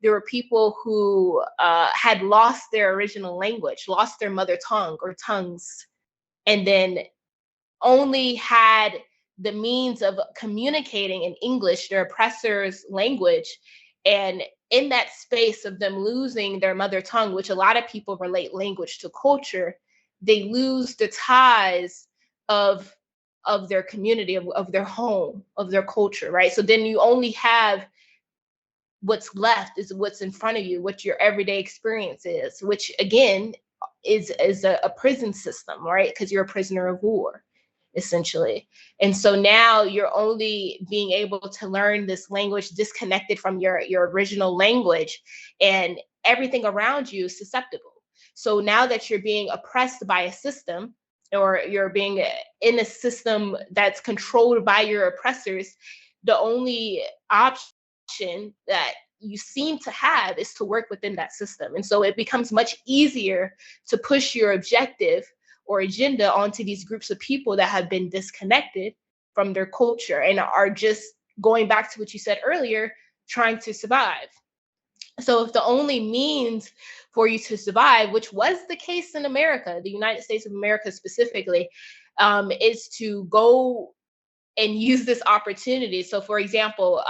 there were people who had lost their original language, lost their mother tongue or tongues, and then only had the means of communicating in English, their oppressor's language. And in that space of them losing their mother tongue, which a lot of people relate language to culture, they lose the ties of their community, of their home, of their culture, right? So then you only have what's left is what's in front of you, what your everyday experience is, which again is a prison system, right? Because you're a prisoner of war, essentially. And so now you're only being able to learn this language disconnected from your original language, and everything around you is susceptible. So now that you're being oppressed by a system, or you're being in a system that's controlled by your oppressors, the only option that you seem to have is to work within that system. And so it becomes much easier to push your objective or agenda onto these groups of people that have been disconnected from their culture and are just, going back to what you said earlier, trying to survive. So if the only means for you to survive, which was the case in America, the United States of America specifically, is to go and use this opportunity. So for example,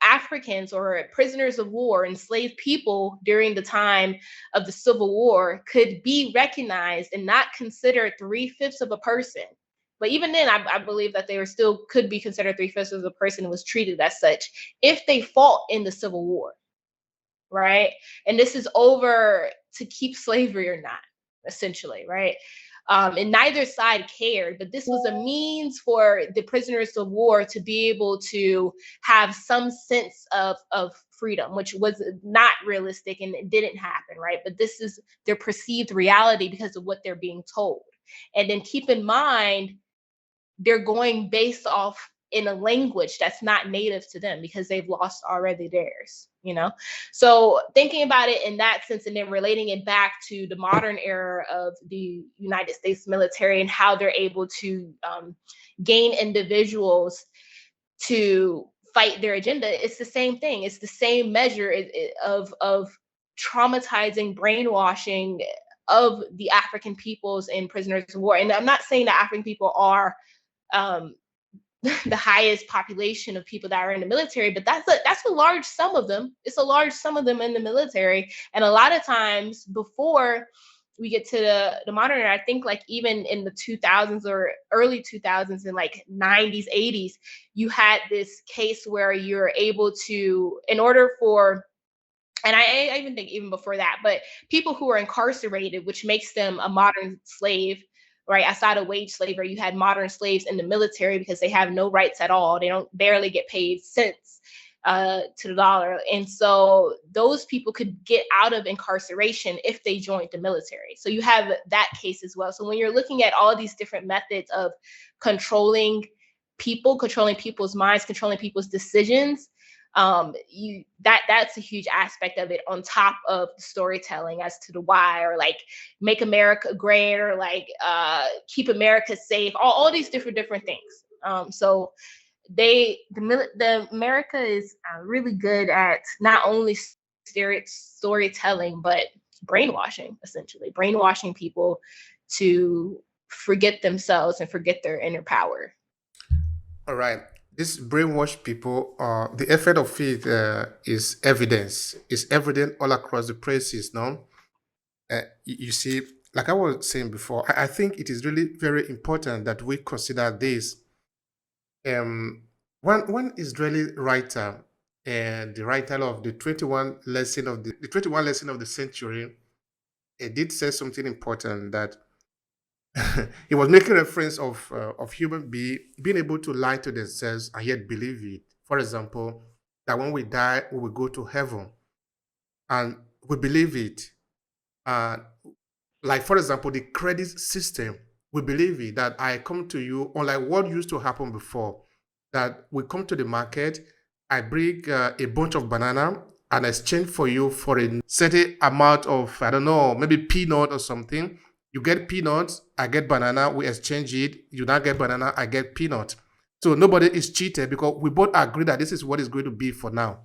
Africans or prisoners of war, enslaved people during the time of the Civil War, could be recognized and not considered 3/5 of a person. But even then, I believe that they were still could be considered 3/5 of a person and was treated as such if they fought in the Civil War, right? And this is over to keep slavery or not, essentially, right? And neither side cared, but this was a means for the prisoners of war to be able to have some sense of freedom, which was not realistic and it didn't happen, right? But this is their perceived reality because of what they're being told. And then keep in mind, they're going based off in a language that's not native to them because they've lost already theirs, you know? So thinking about it in that sense and then relating it back to the modern era of the United States military and how they're able to gain individuals to fight their agenda, it's the same thing. It's the same measure of traumatizing, brainwashing of the African peoples and prisoners of war. And I'm not saying that African people are the highest population of people that are in the military, but that's a large sum of them. It's a large sum of them in the military. And a lot of times before we get to the modern era, I think like even in the 2000s or early 2000s and like 90s, 80s, you had this case where you're able to, in order for, and I even think even before that, but people who are incarcerated, which makes them a modern slave, right? Outside of wage slavery, you had modern slaves in the military because they have no rights at all. They don't barely get paid cents to the dollar. And so those people could get out of incarceration if they joined the military. So you have that case as well. So when you're looking at all these different methods of controlling people, controlling people's minds, controlling people's decisions, that's a huge aspect of it, on top of the storytelling as to the why, or like make America great, or like keep America safe, all these different things. So the America is really good at not only storytelling but brainwashing, essentially brainwashing people to forget themselves and forget their inner power. All right. This brainwash people, the effect of it is evidence. It's evident all across the presses now. You see, like I was saying before, I think it is really very important that we consider this. One Israeli writer, and the writer of the 21 lesson of the 21 lesson of the century, did say something important, that he was making reference of human being able to lie to themselves and yet believe it. For example, that when we die, we will go to heaven, and we believe it. Uh, like for example, the credit system, we believe it, that I come to you, unlike what used to happen before, that we come to the market, I bring a bunch of banana and exchange for you for a certain amount of, I don't know, maybe peanut or something. You get peanuts, I get banana, we exchange it, you now get banana, I get peanut. So nobody is cheated because we both agree that this is what is going to be for now.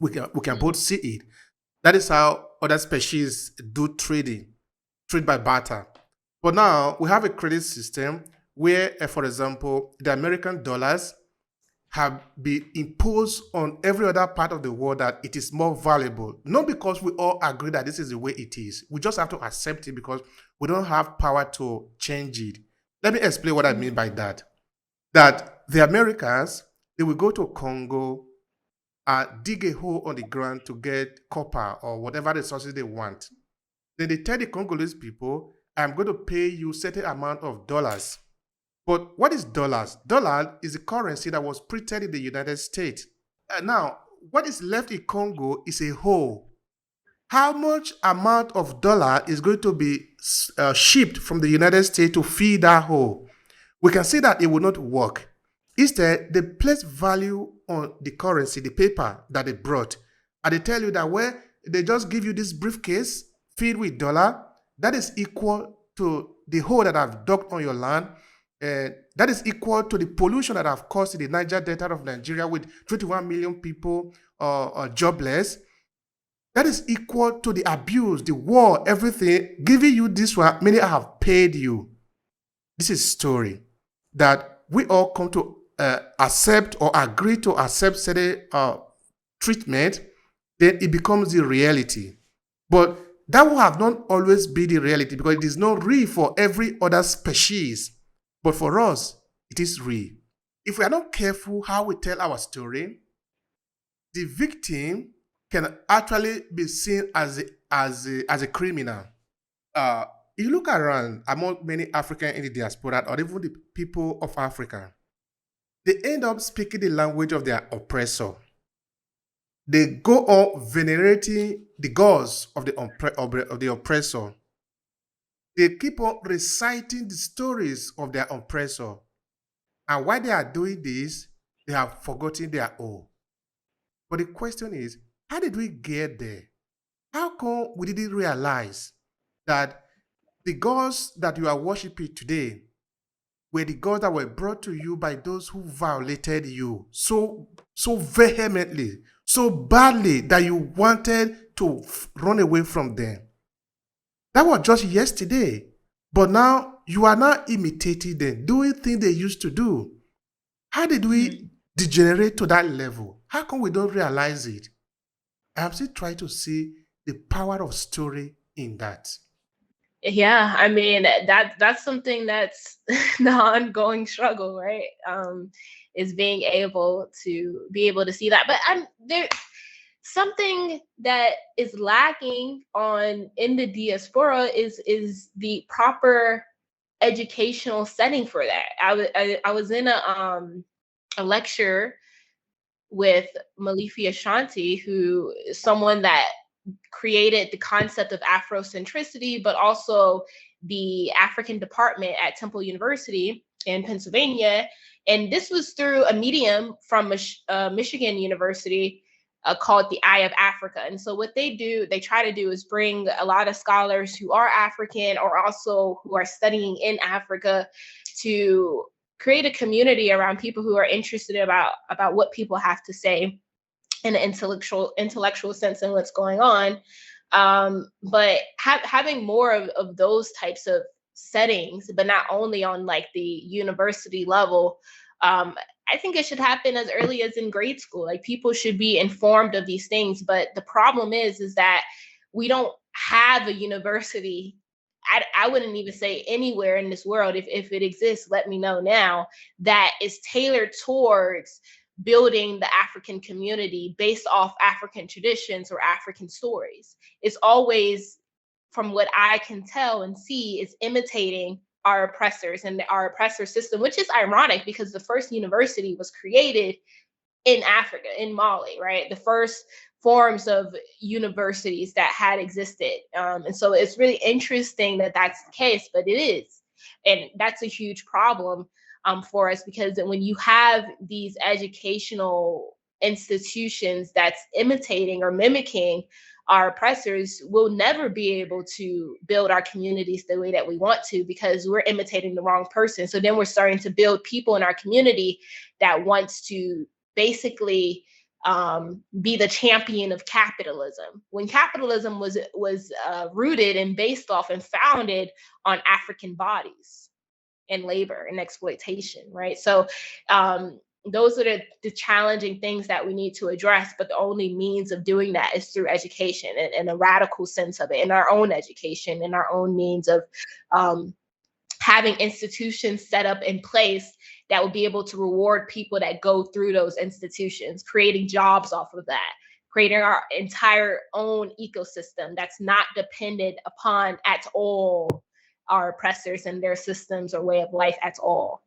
We can both see it. That is how other species do trading, trade by barter. But now we have a credit system where, for example, the American dollars have been imposed on every other part of the world that it is more valuable. Not because we all agree that this is the way it is. We just have to accept it because we don't have power to change it. Let me explain what I mean by that. That the Americans, they will go to Congo and dig a hole on the ground to get copper or whatever resources they want. Then they tell the Congolese people, I'm going to pay you certain amount of dollars. But what is dollars? Dollar is a currency that was printed in the United States. Now, what is left in Congo is a hole. How much amount of dollar is going to be shipped from the United States to feed that hole? We can see that it will not work. Instead, they place value on the currency, the paper that they brought. And they tell you that where they just give you this briefcase filled with dollar, that is equal to the hole that I've dug on your land. That is equal to the pollution that I've caused in the Niger Delta of Nigeria with 21 million people jobless. That is equal to the abuse, the war, everything. Giving you this one, many have paid you. This is story that we all come to accept or agree to accept certain treatment, then it becomes the reality. But that will have not always be the reality because it is not real for every other species. But for us, it is real. If we are not careful how we tell our story, the victim can actually be seen as a criminal. You look around among many Africans in the diaspora or even the people of Africa, they end up speaking the language of their oppressor. They go on venerating the gods of the oppressor. They keep on reciting the stories of their oppressor. And while they are doing this, they have forgotten their own. But the question is, how did we get there? How come we didn't realize that the gods that you are worshiping today were the gods that were brought to you by those who violated you so vehemently, so badly that you wanted to run away from them? That was just yesterday. But now you are now imitating them, doing things they used to do. How did we degenerate to that level? How come we don't realize it? I'm still trying to see the power of story in that. Yeah, I mean that's something that's the ongoing struggle, right? Is being able to see that. But there something that is lacking in the diaspora is the proper educational setting for that. I was in a lecture with Malifi Ashanti, who is someone that created the concept of Afrocentricity, but also the African department at Temple University in Pennsylvania. And this was through a medium from Michigan University called the Eye of Africa. And so what they try to do is bring a lot of scholars who are African or also who are studying in Africa to create a community around people who are interested about what people have to say in an intellectual sense and what's going on. But having more of those types of settings, but not only on like the university level, I think it should happen as early as in grade school. Like people should be informed of these things. But the problem is that we don't have a university. I wouldn't even say anywhere in this world, if it exists, let me know now, that is tailored towards building the African community based off African traditions or African stories. It's always, from what I can tell and see, is imitating our oppressors and our oppressor system, which is ironic because the first university was created in Africa, in Mali, right? The first forms of universities that had existed. And so it's really interesting that that's the case, but it is. And that's a huge problem for us, because when you have these educational institutions that's imitating or mimicking our oppressors, we'll never be able to build our communities the way that we want to, because we're imitating the wrong person. So then we're starting to build people in our community that wants to basically be the champion of capitalism when capitalism was rooted and based off and founded on African bodies and labor and exploitation, right? So those are the challenging things that we need to address, but the only means of doing that is through education and a radical sense of it, in our own education, in our own means of having institutions set up in place that will be able to reward people that go through those institutions, creating jobs off of that, creating our entire own ecosystem that's not dependent upon at all our oppressors and their systems or way of life at all.